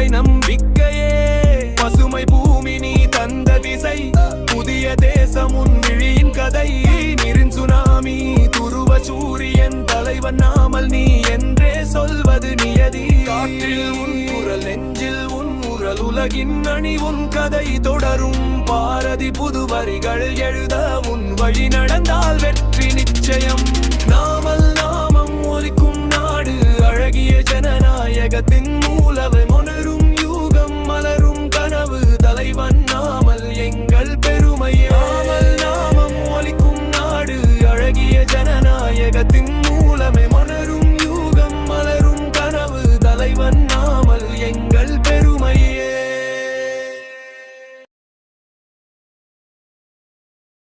விடுதலை நம்பிக்கையே. பசுமை பூமி நீ தந்த திசை, புதிய தேசம் உன் விழியின் கதை. நீரின் சுனாமி துருவ சூரியன் தலைவன் நாமல் நீ என்றே சொல்வது நியதி. காற்றில் உன் குரல் நெஞ்சில் உன் உரல் உலகின் அணி உன் கதை தொடரும். பாரதி புது வரிகள் எழுத உன் வழி நடந்தால் வெற்றி நிச்சயம். நாமல் நாமம் ஒலிக்கும் நாடு அழகிய ஜனநாயகத்தின் மூலவை மொனரும் யூகம் மலரும் கனவு தலைவன் நாமல் எங்கள் பெருமையே. நாமல் நாமம் ஒலிக்கும் நாடு அழகிய ஜனநாயகத்தின் மூலமே மொனரும் யூகம் மலரும் கனவு தலைவன் நாமல் எங்கள் பெருமையே.